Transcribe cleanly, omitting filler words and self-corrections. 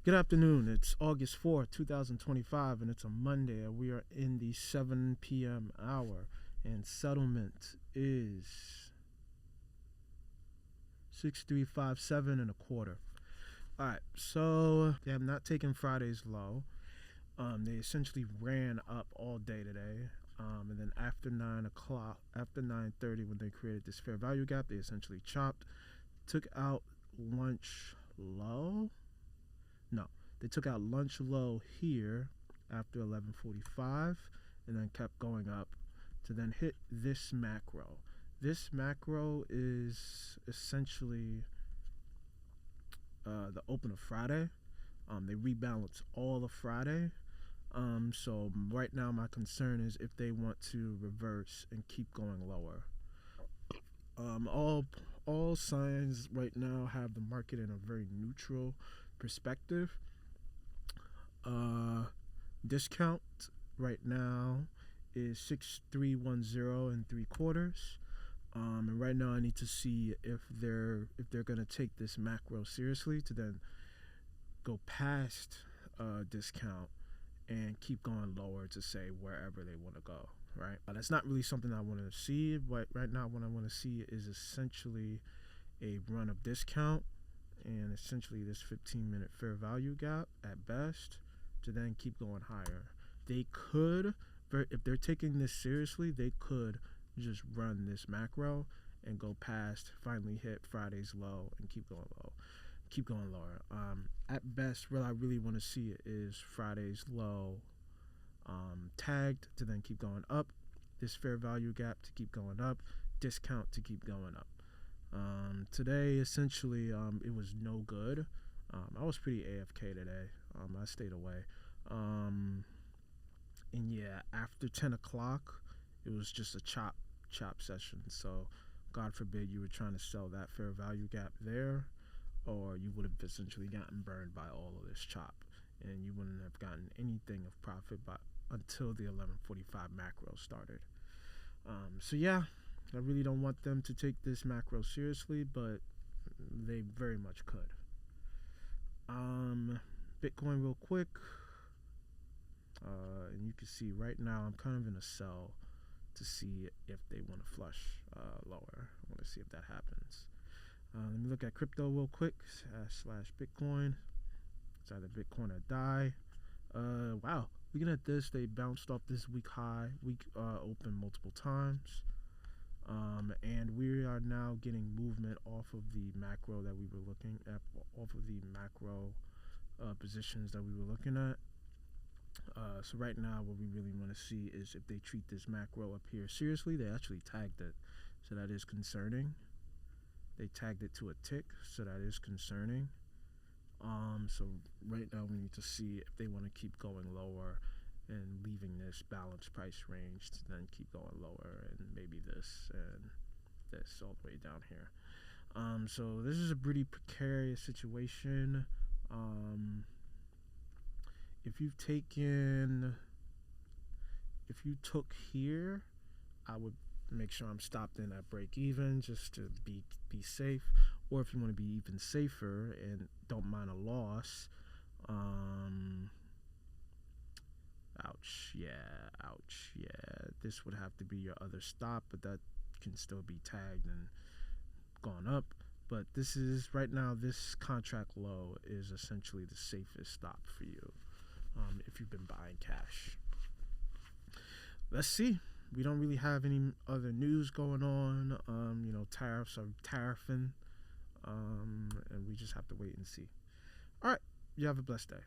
Good afternoon. It's August 4th, 2025, and it's a Monday. And we are in the 7 p.m. hour, and settlement is 6357 and a quarter. All right, so they have not taken Friday's low. They essentially ran up all day today. And then after 9 o'clock, after 9:30, when they created this fair value gap, they essentially chopped, took out lunch low. No, they took out lunch low here after 11:45, and then kept going up to then hit this macro. This macro is essentially the open of Friday. They rebalance all of Friday. So right now my concern is if they want to reverse and keep going lower. All signs right now have the market in a very neutral perspective. Discount right now is 6310 and 3/4. And right now I need to see if they're gonna take this macro seriously to then go past discount and keep going lower to say wherever they want to go. Right, that's not really something I want to see. But right now, what I want to see is essentially a run of discount and essentially this 15-minute fair value gap at best to then keep going higher. They could, if they're taking this seriously, they could just run this macro and go past, finally hit Friday's low and keep going lower. At best, what I really want to see is Friday's low tagged to then keep going up, this fair value gap to keep going up, discount to keep going up. Today, essentially, it was no good. I was pretty AFK today. I stayed away. And yeah, after 10 o'clock, it was just a chop session. So, God forbid you were trying to sell that fair value gap there, or you would have essentially gotten burned by all of this chop, and you wouldn't have gotten anything of profit until the 11:45 macro started. So yeah, I really don't want them to take this macro seriously, but they very much could. Bitcoin real quick, and you can see right now I'm kind of in a sell to see if they want to flush lower. I want to see if that happens. Let me look at crypto real quick, slash Bitcoin. It's either Bitcoin or die. Wow, looking at this, they bounced off this week high, open multiple times. And we are now getting movement off of the macro that we were looking at, off of the macro positions that we were looking at. So right now, what we really want to see is if they treat this macro up here seriously. They actually tagged it, so that is concerning. They tagged it to a tick, so that is concerning. So right now we need to see if they want to keep going lower and leaving this balanced price range to then keep going lower, and maybe this and this all the way down here. So this is a pretty precarious situation. If you took here, I would make sure I'm stopped in at break even just to be safe. Or if you want to be even safer and don't mind a loss, ouch, yeah, this would have to be your other stop, but that can still be tagged and gone up. But this is, right now, this contract low is essentially the safest stop for you if you've been buying cash. Let's see. We don't really have any other news going on. Tariffs are tariffing, and we just have to wait and see. All right, you have a blessed day.